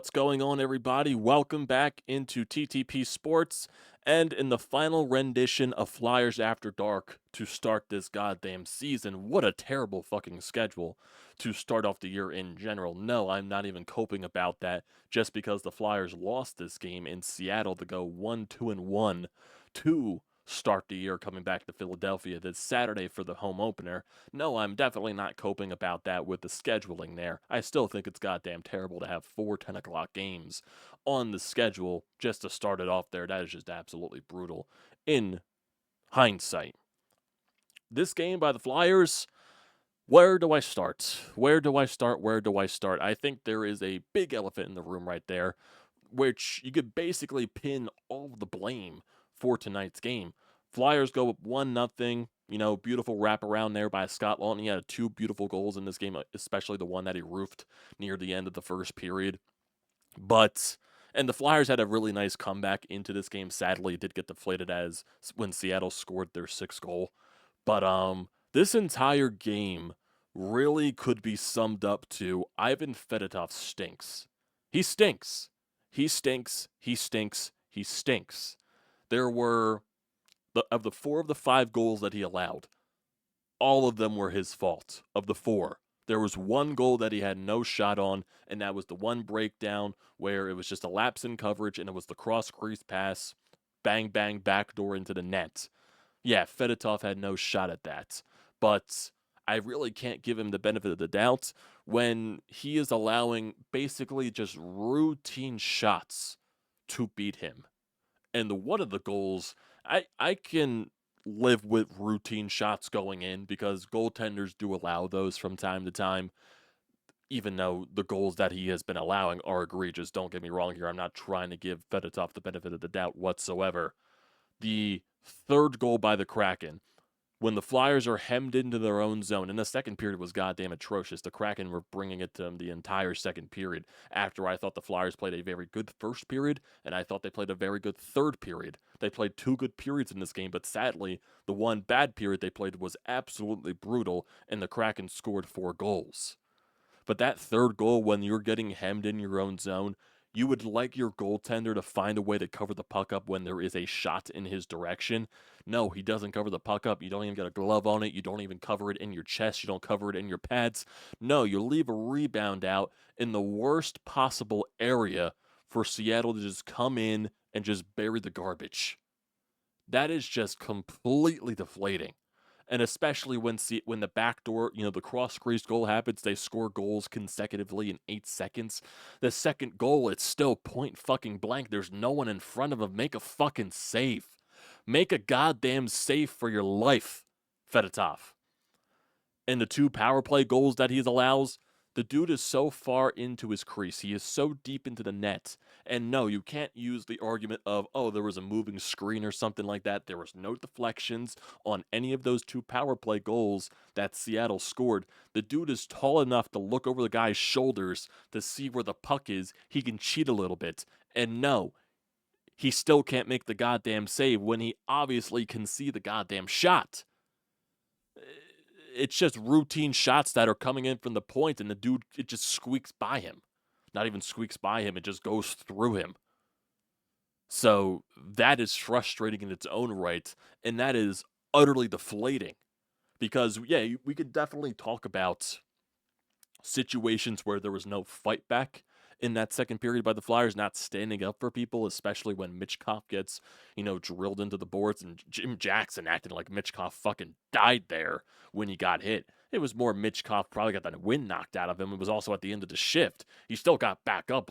What's going on, everybody? Welcome back into TTP Sports and in the final rendition of Flyers After Dark to start this goddamn season. What a terrible fucking schedule to start off the year in general. No, I'm not even coping about that just because the Flyers lost this game in Seattle to go 1-2-1 to start the year coming back to Philadelphia this Saturday for the home opener. No, I'm definitely not coping about that with the scheduling there. I still think it's goddamn terrible to have 4 10 o'clock games on the schedule just to start it off there. That is just absolutely brutal in hindsight. This game by the Flyers, where do I start? Where do I start? Where do I start? I think there is a big elephant in the room right there, which you could basically pin all the blame for tonight's game. Flyers go up 1-0. Beautiful wraparound there by Scott Laughton. He had 2 beautiful goals in this game, especially the one that he roofed near the end of the first period. And the Flyers had a really nice comeback into this game. Sadly, it did get deflated as when Seattle scored their 6th goal. But this entire game really could be summed up to Ivan Fedotov stinks. He stinks. He stinks. He stinks. He stinks. There were of the 4 of the 5 goals that he allowed, all of them were his fault. Of the 4, there was 1 goal that he had no shot on, and that was the one breakdown where it was just a lapse in coverage, and it was the cross crease pass, bang, bang, backdoor into the net. Yeah, Fedotov had no shot at that. But I really can't give him the benefit of the doubt when he is allowing basically just routine shots to beat him. And one of the goals, I can live with routine shots going in because goaltenders do allow those from time to time, even though the goals that he has been allowing are egregious. Don't get me wrong here. I'm not trying to give Fedotov the benefit of the doubt whatsoever. The 3rd goal by the Kraken, when the Flyers are hemmed into their own zone, and the second period was goddamn atrocious. The Kraken were bringing it to them the entire second period after I thought the Flyers played a very good first period, and I thought they played a very good third period. They played 2 good periods in this game, but sadly, the one bad period they played was absolutely brutal, and the Kraken scored 4 goals. But that 3rd goal, when you're getting hemmed in your own zone, you would like your goaltender to find a way to cover the puck up when there is a shot in his direction. No, he doesn't cover the puck up. You don't even get a glove on it. You don't even cover it in your chest. You don't cover it in your pads. No, you leave a rebound out in the worst possible area for Seattle to just come in and just bury the garbage. That is just completely deflating. And especially when the backdoor, the cross-crease goal happens, they score goals consecutively in 8 seconds. The second goal, it's still point fucking blank. There's no one in front of him. Make a fucking save. Make a goddamn save for your life, Fedotov. And the 2 power play goals that he allows, the dude is so far into his crease. He is so deep into the net. And no, you can't use the argument of, oh, there was a moving screen or something like that. There was no deflections on any of those 2 power play goals that Seattle scored. The dude is tall enough to look over the guy's shoulders to see where the puck is. He can cheat a little bit. And no, he still can't make the goddamn save when he obviously can see the goddamn shot. It's just routine shots that are coming in from the point, and the dude, it just squeaks by him. Not even squeaks by him, it just goes through him. So that is frustrating in its own right, and that is utterly deflating. Because, yeah, we could definitely talk about situations where there was no fight back in that second period by the Flyers, not standing up for people, especially when Michkov gets, drilled into the boards, and Jim Jackson acting like Michkov fucking died there when he got hit. It was more Michkov probably got the wind knocked out of him. It was also at the end of the shift. He still got back up,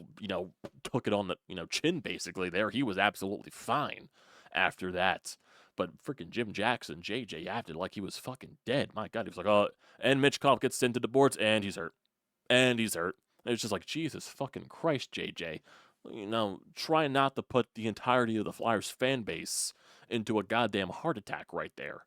took it on the, chin basically there. He was absolutely fine after that. But freaking Jim Jackson, JJ, acted like he was fucking dead. My God, he was like, oh, and Michkov gets into the boards, and he's hurt. And he's hurt. And it's just like, Jesus fucking Christ, JJ. Try not to put the entirety of the Flyers fan base into a goddamn heart attack right there.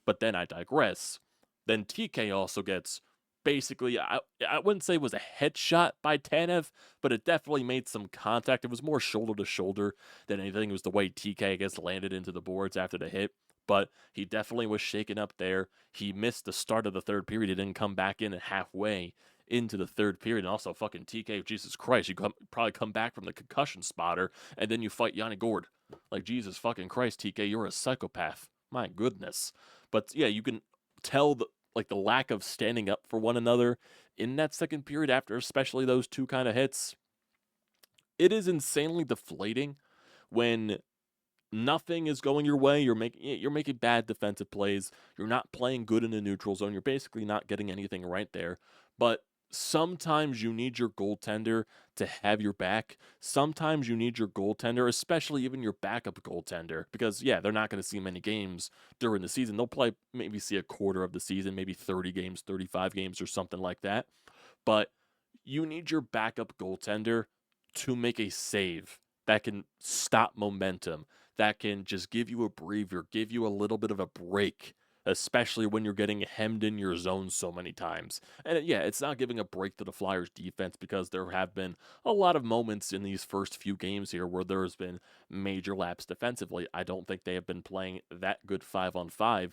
But then I digress. Then TK also gets basically, I wouldn't say it was a headshot by Tanev, but it definitely made some contact. It was more shoulder to shoulder than anything. It was the way TK, I guess, landed into the boards after the hit. But he definitely was shaken up there. He missed the start of the third period. He didn't come back in at halfway into the third period. And also, fucking TK, Jesus Christ, you probably come back from the concussion spotter, and then you fight Yanni Gord. Like, Jesus fucking Christ, TK, you're a psychopath. My goodness. But yeah, you can tell the lack of standing up for one another in that second period after especially those two kind of hits. It is insanely deflating when nothing is going your way. You're making bad defensive plays. You're not playing good in the neutral zone. You're basically not getting anything right there. But sometimes you need your goaltender to have your back. Sometimes you need your goaltender, especially even your backup goaltender, because yeah, they're not going to see many games during the season. They'll play maybe see a quarter of the season, maybe 30 games, 35 games or something like that. But you need your backup goaltender to make a save that can stop momentum, that can just give you a breather, give you a little bit of a break, especially when you're getting hemmed in your zone so many times. And yeah, it's not giving a break to the Flyers defense because there have been a lot of moments in these first few games here where there's been major laps defensively. I don't think they have been playing that good 5-on-5.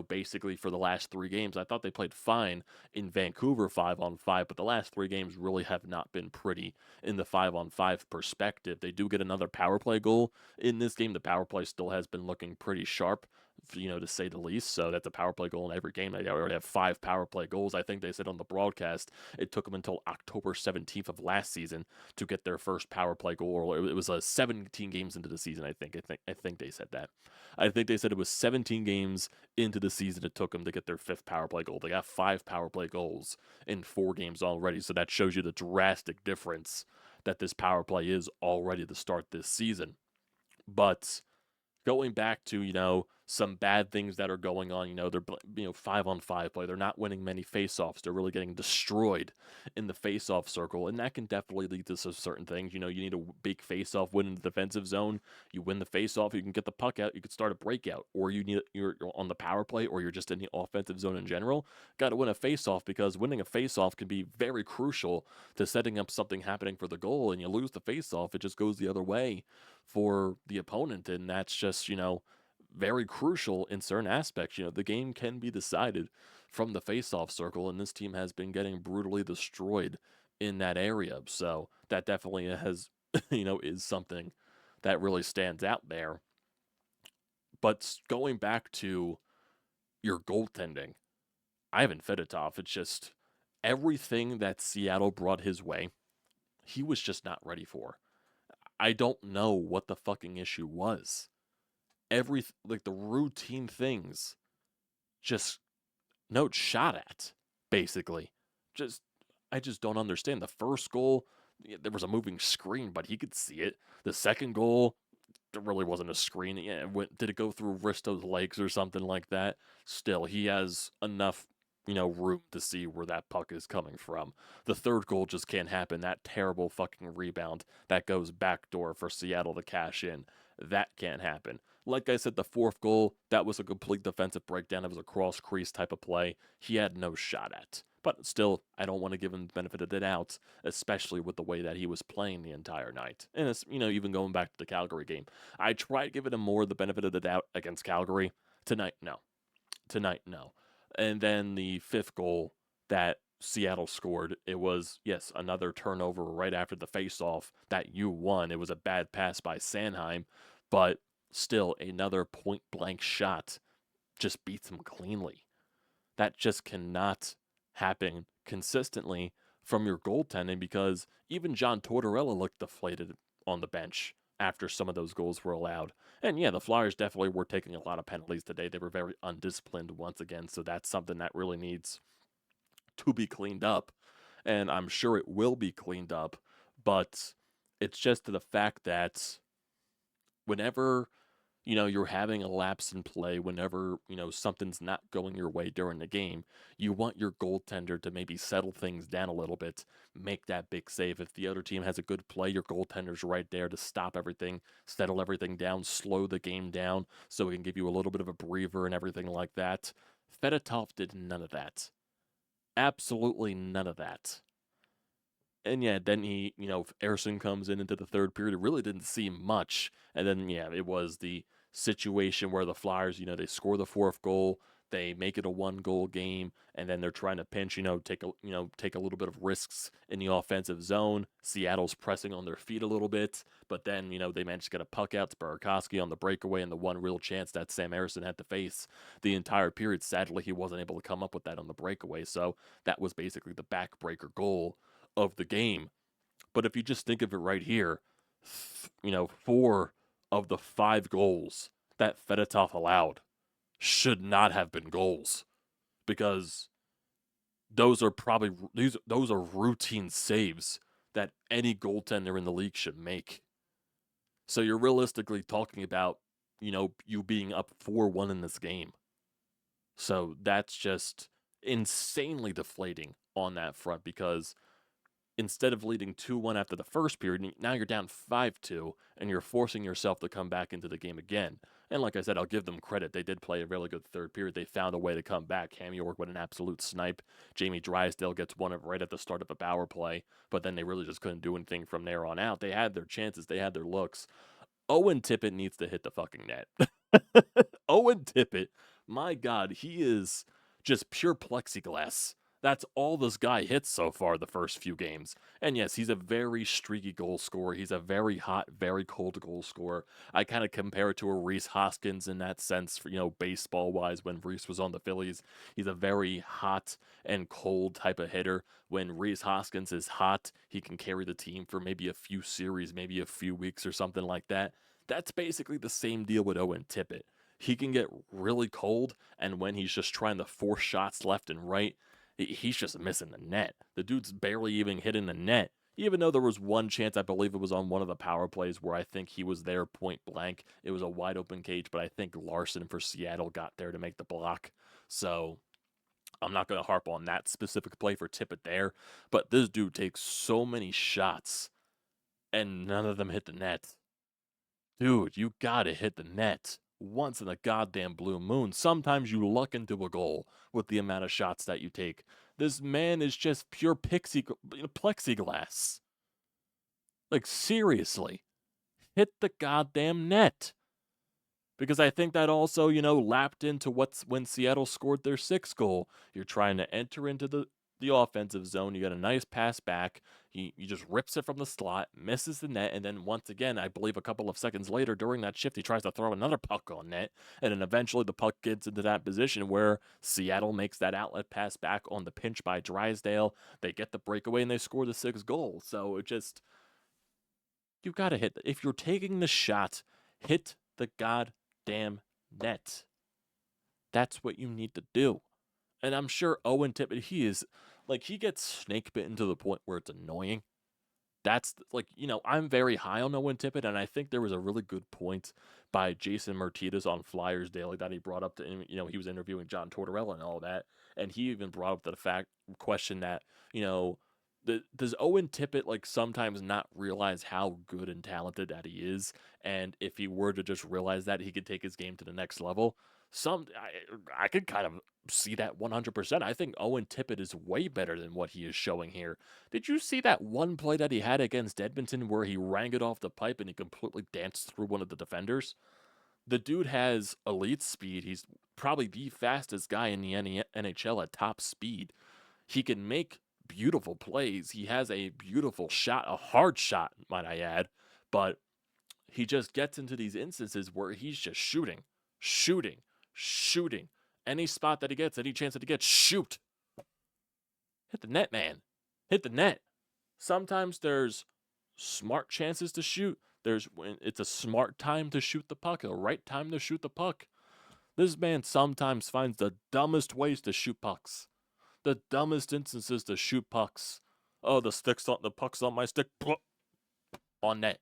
Basically for the last 3 games. I thought they played fine in Vancouver 5-on-5, but the last 3 games really have not been pretty in the 5-on-5 perspective. They do get another power play goal in this game. The power play still has been looking pretty sharp, to say the least. So that's a power play goal in every game. They already have 5 power play goals. I think they said on the broadcast it took them until October 17th of last season to get their first power play goal. Or it was 17 games into the season. I think they said that. I think they said it was 17 games into the season it took them to get their 5th power play goal. They got 5 power play goals in 4 games already. So that shows you the drastic difference that this power play is already to start this season. But going back to, some bad things that are going on, they're, 5-on-5 play. They're not winning many faceoffs. They're really getting destroyed in the faceoff circle. And that can definitely lead to some certain things. You need a big faceoff win in the defensive zone. You win the faceoff, you can get the puck out, you can start a breakout. Or you're on the power play, or you're just in the offensive zone in general. Got to win a faceoff, because winning a faceoff can be very crucial to setting up something happening for the goal. And you lose the faceoff, it just goes the other way for the opponent. And that's just, very crucial in certain aspects. The game can be decided from the faceoff circle, and this team has been getting brutally destroyed in that area. So that definitely has, is something that really stands out there. But going back to your goaltending, Ivan Fedotov, it's just everything that Seattle brought his way, he was just not ready for. I don't know what the fucking issue was. The routine things just no shot at, basically. Just I just don't understand. The first goal, there was a moving screen, but he could see it. The second goal, there really wasn't a screen. Yeah, did it go through Risto's legs or something like that? Still, he has enough, room to see where that puck is coming from. The third goal just can't happen. That terrible fucking rebound that goes backdoor for Seattle to cash in. That can't happen. Like I said, the fourth goal, that was a complete defensive breakdown. It was a cross crease type of play. He had no shot at. But still, I don't want to give him the benefit of the doubt, especially with the way that he was playing the entire night. And it's, even going back to the Calgary game, I tried giving him more the benefit of the doubt against Calgary. Tonight, no. And then the 5th goal that Seattle scored, it was, yes, another turnover right after the faceoff that you won. It was a bad pass by Sanheim, but still another point-blank shot just beats him cleanly. That just cannot happen consistently from your goaltending, because even John Tortorella looked deflated on the bench after some of those goals were allowed. And yeah, the Flyers definitely were taking a lot of penalties today. They were very undisciplined once again, so that's something that really needs to be cleaned up. And I'm sure it will be cleaned up, but it's just to the fact that whenever you're having a lapse in play, whenever, something's not going your way during the game, you want your goaltender to maybe settle things down a little bit, make that big save. If the other team has a good play, your goaltender's right there to stop everything, settle everything down, slow the game down so it can give you a little bit of a breather and everything like that. Fedotov did none of that. Absolutely none of that. And yeah, then Ersson comes into the third period. It really didn't seem much. And then, yeah, it was the situation where the Flyers, they score the 4th goal. they make it a 1-goal game, and then they're trying to pinch, take a little bit of risks in the offensive zone. Seattle's pressing on their feet a little bit, but then, they managed to get a puck out to Burakovsky on the breakaway, and the one real chance that Sam Harrison had to face the entire period. Sadly, he wasn't able to come up with that on the breakaway, so that was basically the backbreaker goal of the game. But if you just think of it right here, 4 of the 5 goals that Fedotov allowed should not have been goals, because those are routine saves that any goaltender in the league should make. So you're realistically talking about, you being up 4-1 in this game. So that's just insanely deflating on that front, because instead of leading 2-1 after the first period, now you're down 5-2, and you're forcing yourself to come back into the game again. And like I said, I'll give them credit. They did play a really good third period. They found a way to come back. Cam York with an absolute snipe. Jamie Drysdale gets one right at the start of a power play, but then they really just couldn't do anything from there on out. They had their chances. They had their looks. Owen Tippett needs to hit the fucking net. Owen Tippett, my God, he is just pure plexiglass. That's all this guy hits so far the first few games. And yes, he's a very streaky goal scorer. He's a very hot, very cold goal scorer. I kind of compare it to a Rhys Hoskins in that sense, for, baseball-wise, when Rhys was on the Phillies. He's a very hot and cold type of hitter. When Rhys Hoskins is hot, he can carry the team for maybe a few series, maybe a few weeks or something like that. That's basically the same deal with Owen Tippett. He can get really cold, and when he's just trying to force shots left and right, he's just missing the net. The dude's barely even hitting the net, even though there was one chance, I believe it was on one of the power plays, where I think he was there point blank. It was a wide open cage, but I think Larson for Seattle got there to make the block. So I'm not going to harp on that specific play for Tippett there, but this dude takes so many shots, and none of them hit the net. Dude, you gotta hit the net once in a goddamn blue moon. Sometimes you luck into a goal with the amount of shots that you take. This man is just pure plexiglass. Like, seriously, hit the goddamn net. Because I think that also, lapped into when Seattle scored their 6th goal. You're trying to enter into the offensive zone. You got a nice pass back. He just rips it from the slot, misses the net, and then once again, I believe a couple of seconds later during that shift, he tries to throw another puck on net, and then eventually the puck gets into that position where Seattle makes that outlet pass back on the pinch by Drysdale. They get the breakaway, and they score the 6th goal. So it just, you got to hit. If you're taking the shot, hit the goddamn net. That's what you need to do. And I'm sure Owen Tippett, he gets snake bitten to the point where it's annoying. That's, I'm very high on Owen Tippett, and I think there was a really good point by Jason Martinez on Flyers Daily that he brought up to, he was interviewing John Tortorella and all that, and he even brought up the question that, does Owen Tippett, sometimes not realize how good and talented that he is, and if he were to just realize that, he could take his game to the next level? I could kind of see that 100%. I think Owen Tippett is way better than what he is showing here. Did you see that one play that he had against Edmonton where he rang it off the pipe and he completely danced through one of the defenders? The dude has elite speed. He's probably the fastest guy in the NHL at top speed. He can make beautiful plays. He has a beautiful shot, a hard shot, might I add, but he just gets into these instances where he's just shooting. Any spot that he gets, any chance that he gets, shoot. Hit the net, man. Hit the net. Sometimes there's smart chances to shoot. It's a smart time to shoot the puck, a right time to shoot the puck. This man sometimes finds the dumbest ways to shoot pucks. The dumbest instances to shoot pucks. Oh, the puck's on my stick. On net.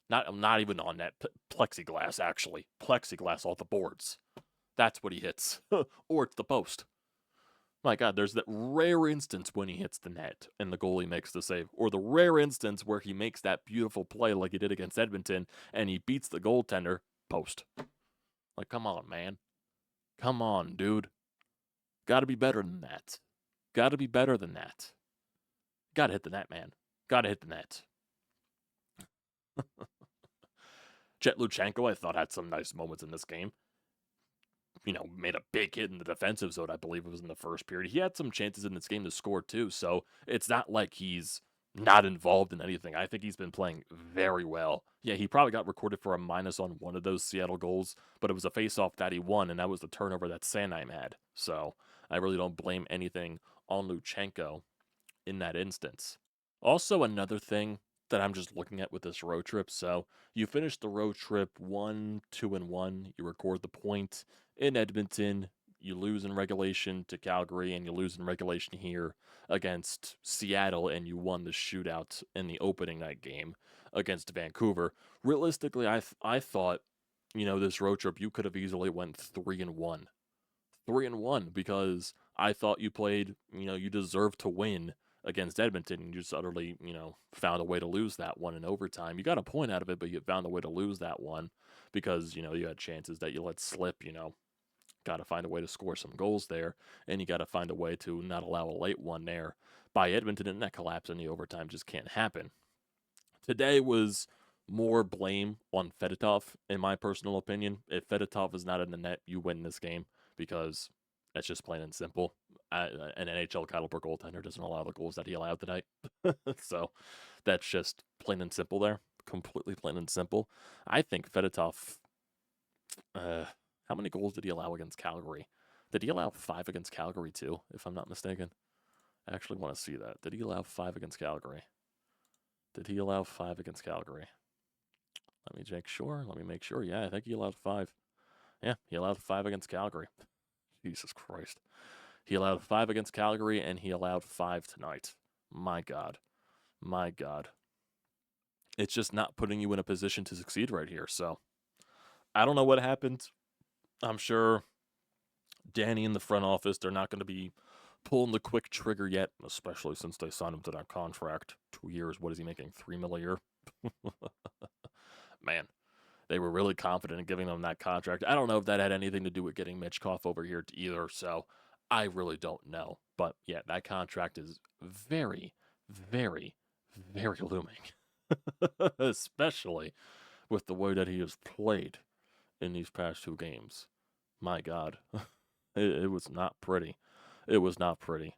Not even on net. Plexiglass, actually. Plexiglass off the boards. That's what he hits. Or it's the post. My God, there's that rare instance when he hits the net and the goalie makes the save. Or the rare instance where he makes that beautiful play like he did against Edmonton and he beats the goaltender. Post. Come on, man. Come on, dude. Gotta be better than that. Gotta be better than that. Gotta hit the net, man. Gotta hit the net. Jet Luchenko, I thought, had some nice moments in this game. made a big hit in the defensive zone. I believe it was in the first period. He had some chances in this game to score too, so it's not like he's not involved in anything. I think he's been playing very well. Yeah, he probably got recorded for a minus on one of those Seattle goals, but it was a face-off that he won, and that was the turnover that Sanheim had. So I really don't blame anything on Luchenko in that instance. Also, another thing that I'm just looking at with this road trip. So you finish the road trip 1-2-1. You record the point in Edmonton. You lose in regulation to Calgary, and you lose in regulation here against Seattle, and you won the shootout in the opening night game against Vancouver. Realistically, I thought, this road trip you could have easily went 3-1, 3-1 because I thought you played, you deserved to win against Edmonton. You just utterly, found a way to lose that one in overtime. You got a point out of it, but you found a way to lose that one because, you had chances that you let slip, got to find a way to score some goals there, and you got to find a way to not allow a late one there by Edmonton, and that collapse in the overtime just can't happen. Today was more blame on Fedotov, in my personal opinion. If Fedotov is not in the net, you win this game because that's just plain and simple. An NHL caliber goaltender doesn't allow the goals that he allowed tonight. So that's just plain and simple there. Completely plain and simple. I think Fedotov, how many goals did he allow against Calgary? Did he allow 5 against Calgary too, if I'm not mistaken? I actually want to see that. Did he allow 5 against Calgary? Did he allow 5 against Calgary? Let me make sure. Yeah, I think he allowed 5. Yeah, he allowed 5 against Calgary. Jesus Christ. He allowed 5 against Calgary, and he allowed 5 tonight. My God. My God. It's just not putting you in a position to succeed right here. So, I don't know what happened. I'm sure Danny in the front office, they're not going to be pulling the quick trigger yet, especially since they signed him to that contract. 2 years. What is he making? $3 million a year? Man, they were really confident in giving them that contract. I don't know if that had anything to do with getting Mitchkov over here either, so I really don't know. But yeah, that contract is very, very, very looming, especially with the way that he has played in these past 2 games. My God, it was not pretty. It was not pretty.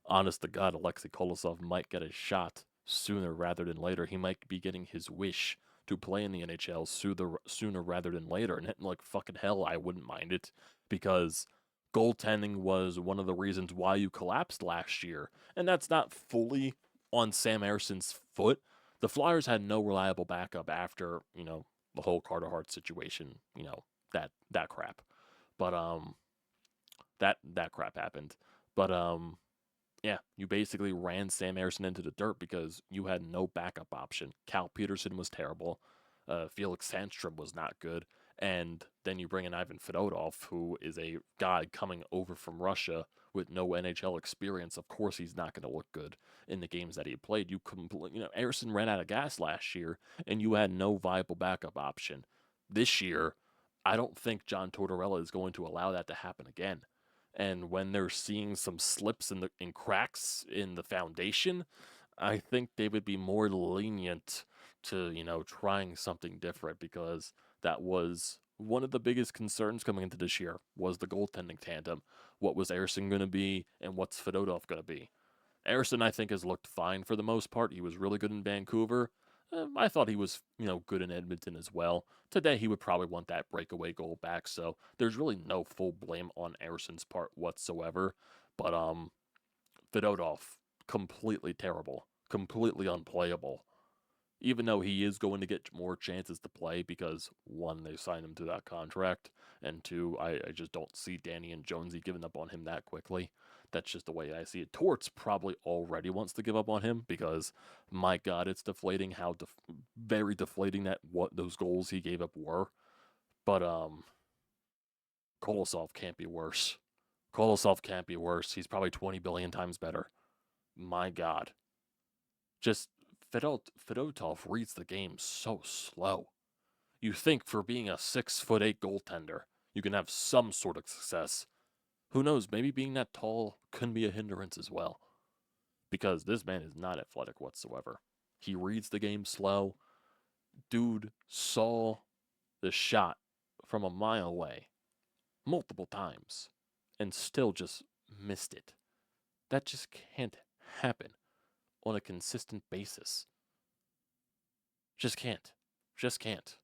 Honest to God, Alexei Kolosov might get a shot sooner rather than later. He might be getting his wish to play in the NHL sooner rather than later. And like fucking hell, I wouldn't mind it because goaltending was one of the reasons why you collapsed last year. And that's not fully on Sam Erson's foot. The Flyers had no reliable backup after, the whole Carter Hart situation, that crap. But that crap happened. But yeah, you basically ran Sam Ersson into the dirt because you had no backup option. Cal Peterson was terrible. Felix Sandstrom was not good. And then you bring in Ivan Fedotov, who is a guy coming over from Russia with no NHL experience. Of course, he's not going to look good in the games that he played. Ersson ran out of gas last year, and you had no viable backup option. This year, I don't think John Tortorella is going to allow that to happen again. And when they're seeing some slips in cracks in the foundation, I think they would be more lenient to, trying something different because that was one of the biggest concerns coming into this year was the goaltending tandem. What was Ersson going to be and what's Fedotov going to be? Ersson, I think, has looked fine for the most part. He was really good in Vancouver. I thought he was, good in Edmonton as well. Today, he would probably want that breakaway goal back, so there's really no full blame on Ersson's part whatsoever. But Fedotov, completely terrible, completely unplayable. Even though he is going to get more chances to play because, 1, they signed him to that contract, and 2, I just don't see Danny and Jonesy giving up on him that quickly. That's just the way I see it. Torts probably already wants to give up on him because, my God, it's deflating how very deflating that what those goals he gave up were. But Kolosov can't be worse. Kolosov can't be worse. He's probably 20 billion times better. My God. Just Fedotov reads the game so slow. You think for being a 6'8" goaltender, you can have some sort of success. Who knows, maybe being that tall can be a hindrance as well. Because this man is not athletic whatsoever. He reads the game slow. Dude saw the shot from a mile away multiple times and still just missed it. That just can't happen on a consistent basis. Just can't. Just can't.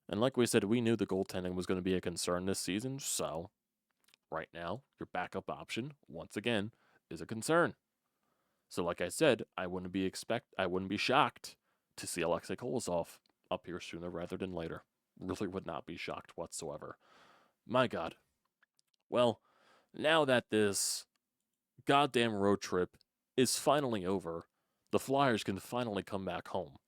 And like we said, we knew the goaltending was going to be a concern this season, so right now, your backup option, once again, is a concern. So like I said, I wouldn't be shocked to see Alexei Kolosov up here sooner rather than later. Really would not be shocked whatsoever. My God. Well, now that this goddamn road trip is finally over, the Flyers can finally come back home.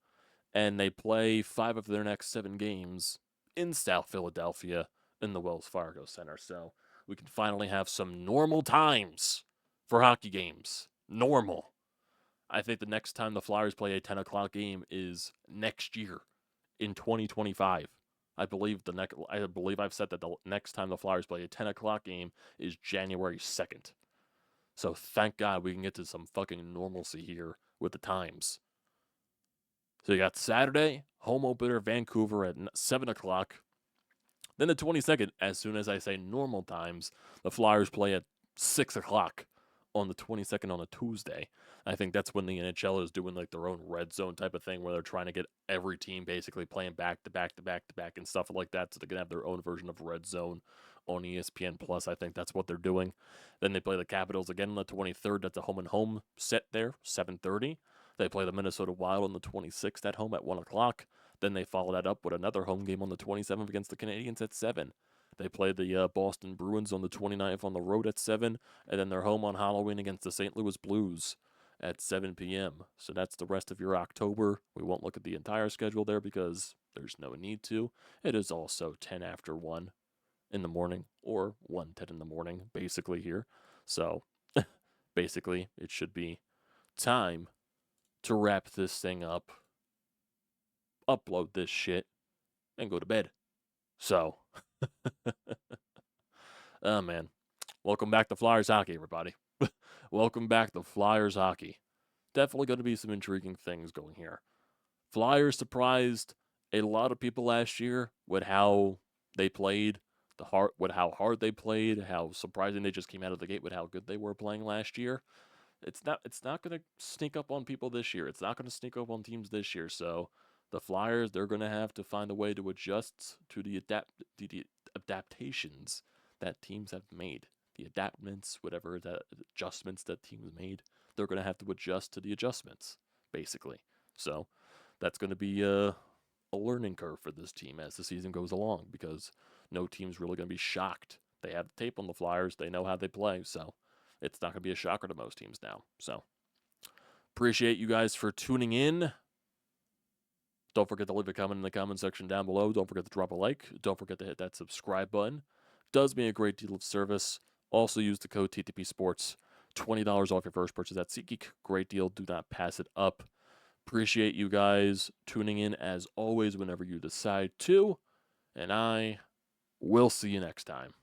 And they play 5 of their next 7 games in South Philadelphia in the Wells Fargo Center. So we can finally have some normal times for hockey games. Normal. I think the next time the Flyers play a 10 o'clock game is next year in 2025. I believe I've said that the next time the Flyers play a 10 o'clock game is January 2nd. So thank God we can get to some fucking normalcy here with the times. So you got Saturday, home opener, Vancouver at 7 o'clock. Then the 22nd, as soon as I say normal times, the Flyers play at 6 o'clock on the 22nd on a Tuesday. I think that's when the NHL is doing like their own red zone type of thing where they're trying to get every team basically playing back to back to back to back and stuff like that so they can have their own version of red zone on ESPN Plus. I think that's what they're doing. Then they play the Capitals again on the 23rd. That's a home and home set there, 7:30. They play the Minnesota Wild on the 26th at home at 1 o'clock. Then they follow that up with another home game on the 27th against the Canadiens at 7. They play the Boston Bruins on the 29th on the road at 7. And then they're home on Halloween against the St. Louis Blues at 7 p.m. So that's the rest of your October. We won't look at the entire schedule there because there's no need to. It is also 10 after 1 in the morning or 1:10 in the morning, basically here. So basically, it should be time to wrap this thing up, upload this shit, and go to bed. So, oh man, welcome back to Flyers hockey, everybody. Welcome back to Flyers hockey. Definitely going to be some intriguing things going here. Flyers surprised a lot of people last year with how they played, with how hard they played, how surprising they just came out of the gate with how good they were playing last year. It's not going to sneak up on people this year. It's not going to sneak up on teams this year. So the Flyers, they're going to have to find a way to adjust to the adaptations that teams have made. The adaptments, whatever the adjustments that teams made, they're going to have to adjust to the adjustments, basically. So that's going to be a learning curve for this team as the season goes along because no team's really going to be shocked. They have the tape on the Flyers. They know how they play, so it's not going to be a shocker to most teams now. So, appreciate you guys for tuning in. Don't forget to leave a comment in the comment section down below. Don't forget to drop a like. Don't forget to hit that subscribe button. Does me a great deal of service. Also use the code TTPSPORTS. $20 off your first purchase at SeatGeek. Great deal. Do not pass it up. Appreciate you guys tuning in as always whenever you decide to. And I will see you next time.